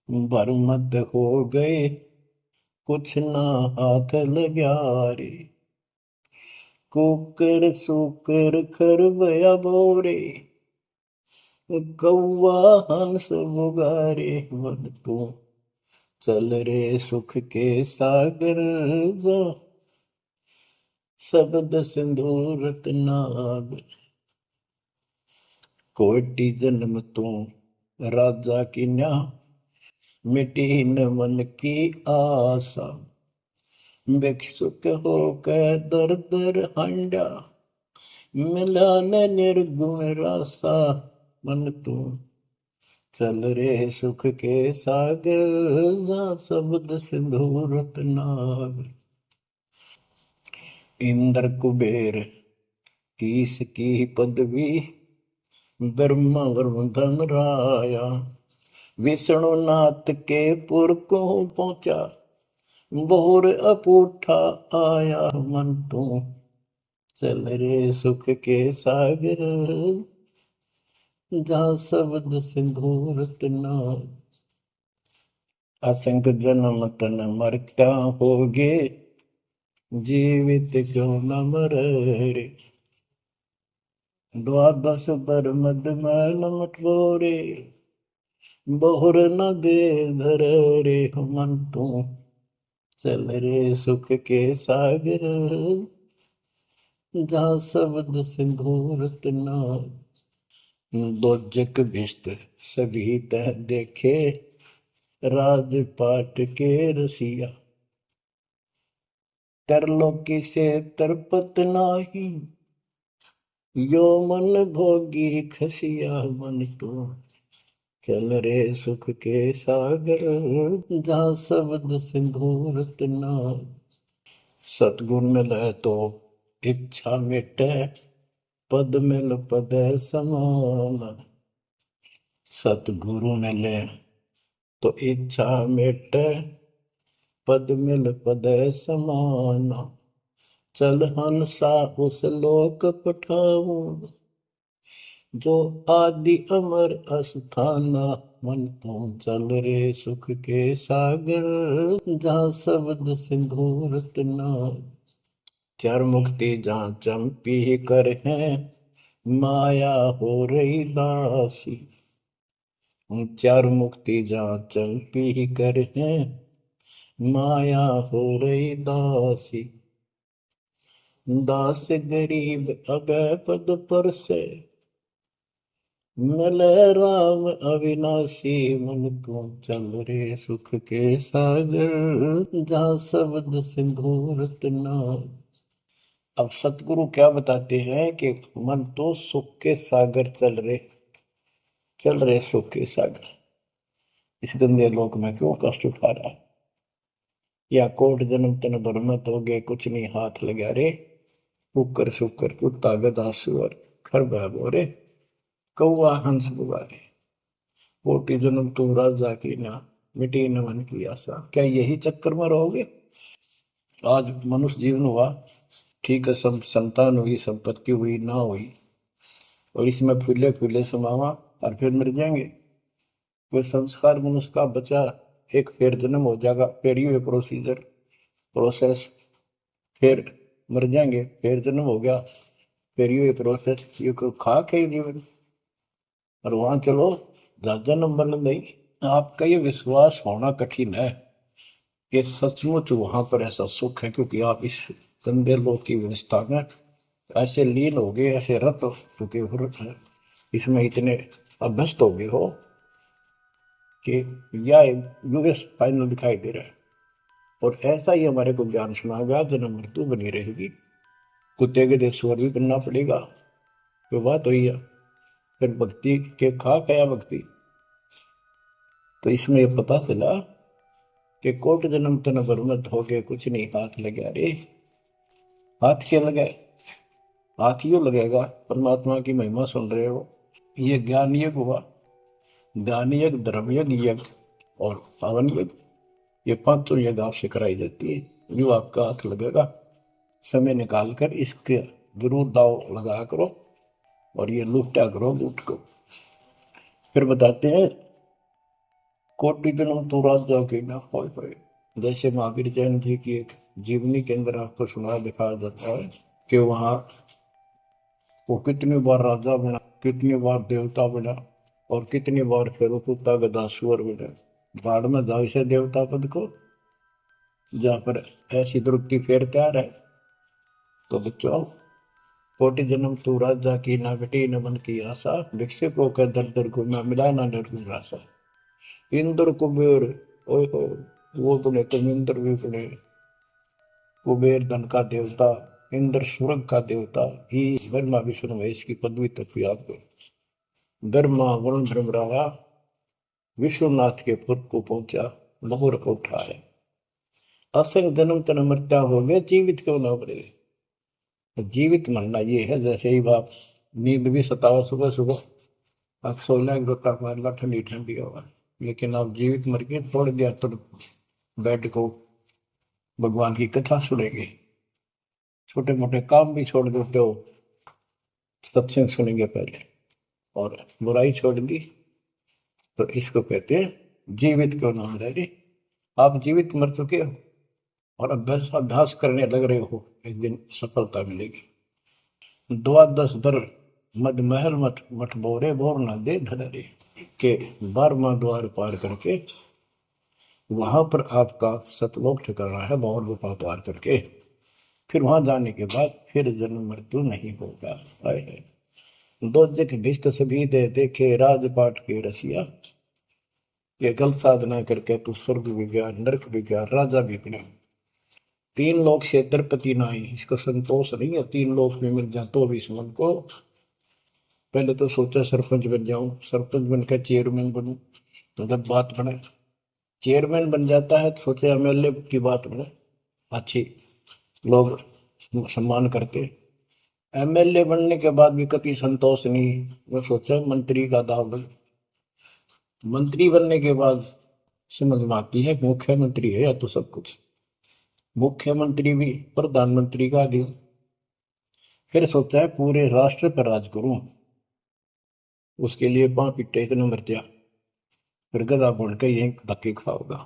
बरमत हो गए, कुछ ना हाथ लग्या रे। कुकर सुकर खरबया बोरे, कौआ हंस बुगारे। मन तू चल रे सुख के सागर, जा शब्द सिंधु रत्नागर। कोटि जन्म तू राजा की न्या, मिटी न मन की आशा। भिक्षुक होकर दर दर हंडा, मिला न निर्गुण रासा। मन तू चल रे सुख के सागर, जा शब्द सिंधु रत्नागर। इंद्र कुबेर ईश की पदवी, ब्रह्मा वरुण धन राया। विष्णु नाथ के पुर को पहुंचा, बोर अपूठा आया। मन तू चल रे सुख के सागर, जहाँ शब्द सिंधु रत्नागर। असंग जन्म तन मर क्या होगे, जीवित क्यों न मरे रे। द्वादश बर मद मैल मटोरे, बहुर न दे धर रे। मन तू चल रे सुख के सागर, जहाँ शब्द सिंधु रत्नागर। दोजक भिस्त सभी तह देखे, राजपाट के रसिया। तरलोकी से तरपत नाही, यो मन भोगी खसिया। मन तो चल रे सुख के सागर, जहाँ शब्द सिंधु रत्नागर। सतगुण मिले तो इच्छा मिटे, पद मिल पद समान। सतगुरु मिले तो इच्छा मिटे, पद मिल पद समान। चल हंसा उस लोक पठाऊं, जो आदि अमर अस्थाना। मन तो चल रे सुख के सागर, जहाँ शब्द सिंधु रत्नागर। चार मुक्ति जहाँ चंपी कर है, माया हो रही दासी। चार मुक्ति जहाँ चंपी कर है, माया हो रही दासी। दास गरीब अगय पद पर से, मिले राम अविनाशी। मन तू चल रे सुख के सागर, जहाँ शब्द सिंधु रत्नागर। अब सतगुरु क्या बताते हैं कि मन तो सुख के सागर चल रहे सुख के सागर। इस गंदे लोक में क्यों कष्ट उठा रहा है, या कोट जन्म तन भरमत हो गए, कुछ नहीं हाथ लगा रे। कुकर शुकर कुत्ता गधा सुअर खर बोरे, कौआ हंस बुगारे। कोटि जन्म तू राजा की ना, मिटी न मन की आशा। क्या यही चक्कर में रहोगे? आज मनुष्य जीवन हुआ, ठीक है, सब संतान हुई, संपत्ति हुई ना हुई, और इसमें फूले फूले समावा और फिर मर जाएंगे। कोई संस्कार मनुष्य का बचा, एक फिर जन्म हो जाएगा, फिर ये प्रोसीजर प्रोसेस, फिर मर जाएंगे, फिर जन्म हो गया, फिर ये प्रोसेस। ये कोई खाक है जीवन? और वहां चलो ज्यादा नंबर नहीं। आपका ये विश्वास होना कठिन है कि सचमुच वहां पर ऐसा सुख है, क्योंकि आप इस गंदे लोक की व्यवस्था में ऐसे लीन हो गए, ऐसे रत हो चुके हो, इसमें इतने अभ्यस्त हो गए हो कि यह यूएस फाइनल दिखाई दे रहा है। और ऐसा ही हमारे को ज्ञान सुनाएगा, जन्म मृत्यु बनी रहेगी, कुत्ते के देशवर भी बनना पड़ेगा। तो बात हुई है, फिर भक्ति के खाक है भक्ति। तो इसमें यह पता चला कि कोट जन्म तन बरमत हो गए, कुछ नहीं हाथ लगा रे। हाथ क्या लगाए? हाथ यूं लगेगा, परमात्मा की महिमा सुन रहे हो। ये ज्ञान यज्ञ हुआ, ज्ञान यज्ञ, धर्म यज्ञ और पावन यज्ञ, ये पांचों यज्ञ आपसे कराई जाती है। यूं आपका हाथ लगेगा, समय निकाल कर इसके जरूर दाव लगाया करो और ये लूटा करो लूट को। फिर बताते हैं कोटि जन्म तो राजा के ना होए होए। जैसे महावीर जैन जी की एक जीवनी के अंदर आपको सुना दिखाया जाता है कि वहां वो कितनी बार राजा बना, कितनी बार देवता बना और कितनी बार फिर वो कुत्ता गधा सुअर बना। बाढ़ में जाओ इसे देवता पद को, जहाँ पर ऐसी द्रुपति फिर तैयार है। तो बच्चों कोटि जन्म तू राजा की ना बेटी न मन की आशा, भिक्षुक होकर दर दर घूमा मिला ना निर्गुण। इंद्र कुबेर, ओए हो वो बने कमिंद्र भी बने। कुबेर धन का देवता, इंद्र स्वर्ग का देवता ही ब्रह्मा विष्णु महेश की पदवी तक भी आपको। ब्रह्मा वरुण ब्रह्मरावा विश्वनाथ के पुर को पहुंचा, बहुर को उठाया। असंग जन्म तन मृत्या हो गए, जीवित क्यों ना मरे। जीवित मरना ये है जैसे ही बाप नींद भी सतावा सुबह सुबह आप सो लेंगे तो तक मारना ठंडी ठंडी होगा, लेकिन आप जीवित मर के छोड़ दिया तो बेड को भगवान की कथा सुनेंगे, छोटे मोटे काम भी छोड़ देते हो, सत्संग सुनेंगे पहले, और बुराई छोड़ दी। तो इसको कहते हैं जीवित क्यों ना मरे। आप जीवित मर चुके हो और अभ्यास अभ्यास करने लग रहे हो, एक दिन सफलता मिलेगी। द्वादश दर मद महल मठ मठ बोरे बोर न दे धरे के 12वां द्वार पार करके वहां पर आपका सतलोक ठिकाना है, भौर गुफा पार करके फिर वहां जाने के बाद फिर जन्म मृत्यु नहीं होगा। है दो जित भिष्ट सभी दे देखे राजपाट के रसिया, ये गलत साधना करके तू स्वर्ग भी गया, नरक भी गया, राजा भी बना। 3 लोक क्षेत्रपति नाई, इसको संतोष नहीं है 3 लोक में मिल जाए तो भी इस मन को। पहले तो सोचा सरपंच बन जाऊं, सरपंच बनकर चेयरमैन बनूं, तो जब बात बने चेयरमैन बन जाता है तो सोचे एमएलए की बात बने, अच्छी लोग सम्मान करते। एमएलए बनने के बाद भी कभी संतोष नहीं, वो सोचा मंत्री का दाव बन। मंत्री बनने के बाद समझ में आती है मुख्यमंत्री है या तो सब कुछ, मुख्यमंत्री भी प्रधानमंत्री का भी। फिर सोचा है पूरे राष्ट्र पर राज करूं, उसके लिए पांव पिट्टे इतने मर दिया, फिर गधा बुन के यही धक्के खाओगा।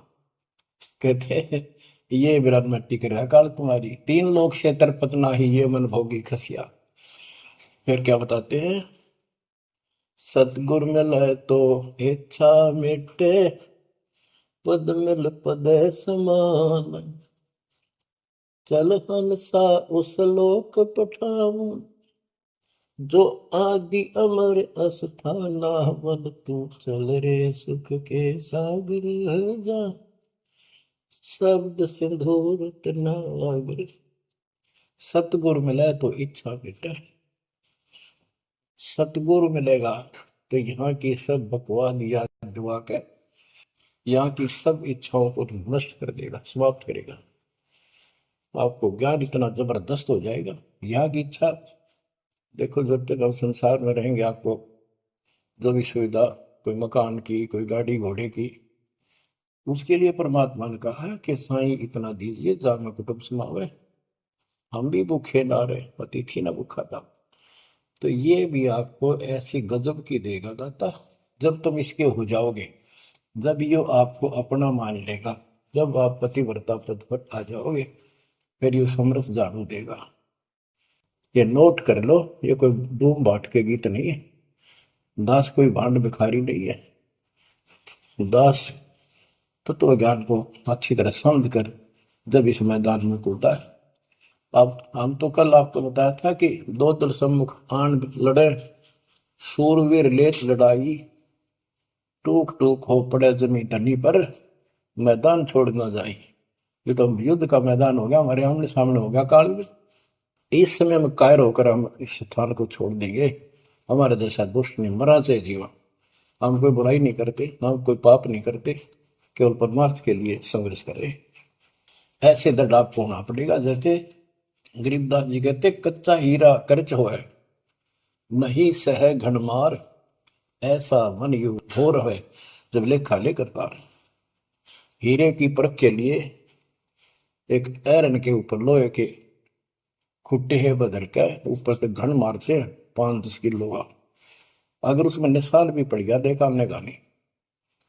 कहते हैं ये विराट मट्टी कर रहा काल तुम्हारी, 3 लोग क्षेत्र पतना ही ये मन भोगी खसिया। फिर क्या बताते हैं, सतगुर मिले तो इच्छा मिटे, पद मिल पद समान, चल हंसा उस लोक पठाऊं, जो आदि अमर अस्थाना, मन तू चल रे सुख के सागर जा, शब्द सिंदूर तनागर। सतगुरु मिले तो इच्छा मिटे, सतगुरु मिलेगा तो यहाँ की सब बकवाद याद दिवा के यहाँ की सब इच्छाओं को नष्ट कर देगा, समाप्त करेगा। आपको ज्ञान इतना जबरदस्त हो जाएगा। यहाँ की इच्छा देखो, जब तक हम संसार में रहेंगे आपको जो भी सुविधा, कोई मकान की, कोई गाड़ी घोड़े की, उसके लिए परमात्मा ने कहा है कि साईं इतना दीजिए जा में कुटुंब समावे। हम भी भूखे ना रहे, अतिथि ना भूखा था। तो ये भी आपको ऐसी गजब की देगा दाता, जब तुम इसके हो जाओगे, जब ये आपको अपना मान लेगा, जब आप पतिव्रता पद पर आ जाओगे, फिर ये समरस झाड़ू देगा। ये नोट कर लो, ये कोई डूम बाट के गीत नहीं है, दास कोई भांड भिखारी नहीं है। दास तत्व ज्ञान को अच्छी तरह समझ कर जब इस मैदान में कूदा है। अब हम तो कल आपको बताया था कि 2 दल सम्मुख आन लड़े, सूरवीर लेत लड़ाई, टूक टूक हो पड़े जमी धनी पर, मैदान छोड़ ना जाए। ये तो युद्ध का मैदान हो गया, हमारे आमने सामने हो गया काल में। इस समय में कायर होकर हम इस स्थान को छोड़ देंगे। हमारे जैसा दुष्ट नहीं मरा चाहे जीवन, हम कोई बुराई नहीं करते, हम कोई पाप नहीं करते, केवल परमार्थ के लिए संघर्ष करें। ऐसे दृढ़ आपको होना पड़ेगा। जैसे गरीबदास जी कहते, कच्चा हीरा करच होए, नहीं सह घनमार, ऐसा मन यू घोर है जब लेखा ले करता। हीरे की परख के लिए एक ऐरन के ऊपर लोहे के खुट्टे है बदर के ऊपर से घन मारते 5-10 किलो का, अगर उसमें निशान भी पड़ गया देखा हमने कहा नहीं,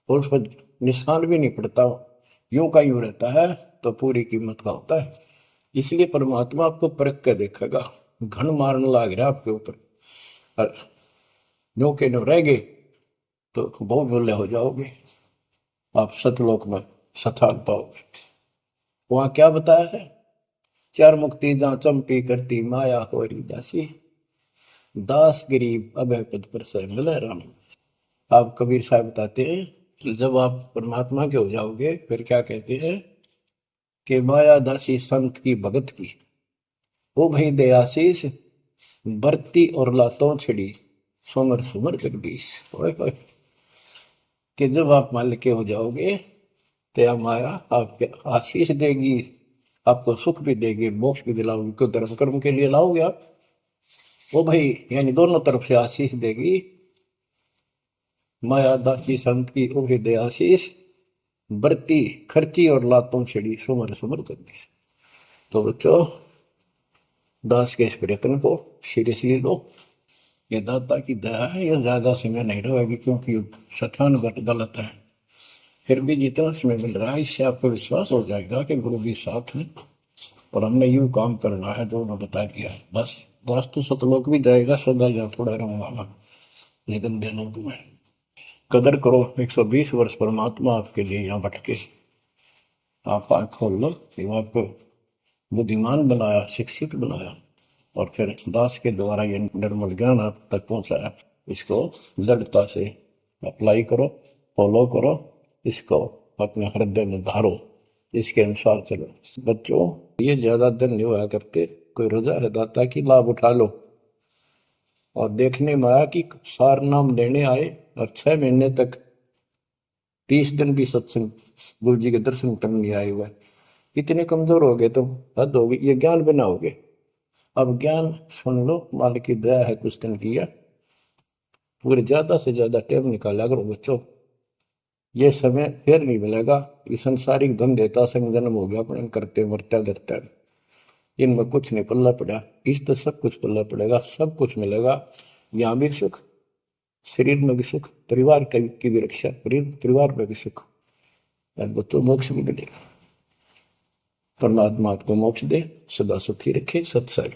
और उस पर निशान भी नहीं पड़ता, यूं का यूं रहता है, तो पूरी कीमत का होता है। इसलिए परमात्मा आपको परख के देखेगा, घन मारने लग रहा आपके ऊपर, और यूं के नो रह गए तो बहुत बोले हो जाओगे, आप सतलोक में स्थान पाओगे। वहां क्या बताया है, चार मुक्ति जहां चंपी करती माया हो रही दासी, दास गरीब अभय पद पर से मिले राम। आप कबीर साहब बताते हैं जब आप परमात्मा के हो जाओगे फिर क्या कहते हैं कि माया दासी संत की भगत की, ओ भाई दे आशीष बरती और लातों छिड़ी, सुमर सुमर जगदीश। कि जब आप मान के हो जाओगे तो यह माया आपके आशीष देगी, आपको सुख भी देगी, मोक्ष भी दिलाओगी, क्यों धर्म कर्म के लिए लाओगे आप, वो भाई यानी दोनों तरफ से आशीष देगी। माया दासी संत की ओहे दे आशीष बरती खर्ची और लातों छिड़ी, सुमर सुमर जगदीश। तो बच्चों दास के इस प्रयत्न को सीरियसली लो, ये दाता की दया है, ये ज्यादा समय नहीं रहेगी क्योंकि सठान गलत है, फिर भी जितना समय मिल रहा है इससे आपको विश्वास हो जाएगा कि गुरु भी साथ है और हमने यूं काम करना है जो उन्होंने बता दिया है। बस वास्तु सतलोक भी जाएगा, सदा जा थोड़ा रहूंगा, लेकिन लोक में कदर करो। 120 वर्ष परमात्मा आपके लिए यहाँ भटके, आप आँख खोल लो, आपको बुद्धिमान बनाया, शिक्षित बनाया, और फिर दास के द्वारा ये निर्मल ज्ञान आप तक पहुंचाया। इसको दृढ़ता से अप्लाई करो, फॉलो करो, इसको अपने हृदय में धारो, इसके अनुसार चलो। बच्चों ये ज्यादा दिन नहीं हुआ करते, कोई रजा है दाता की लाभ उठा लो। और देखने में आया कि सार नाम लेने आए और 6 महीने तक 30 दिन भी सत्संग गुरु जी के दर्शन करने नहीं आए हुए, इतने कमजोर हो गए, तुम हद हो गई, ये ज्ञान बनाओगे। अब ज्ञान सुन लो, मालिक की दया है कुछ दिन की है, पूरे ज्यादा से ज्यादा टाइम निकाला करो बच्चों, ये समय फिर नहीं मिलेगा। ये संसारिक धन देता संग जन्म हो गया अपने करते मरता डरता, इनमें कुछ नहीं पल्ला पड़ा, इस तो सब कुछ पल्ला पड़ेगा, सब कुछ मिलेगा, यहाँ भी सुख, शरीर में भी सुख, परिवार की भी रक्षा, परिवार में भी सुख, और बच्चों मोक्ष भी मिलेगा। परमात्मा आपको मोक्ष दे, सदा सुखी रखे। सत्संग।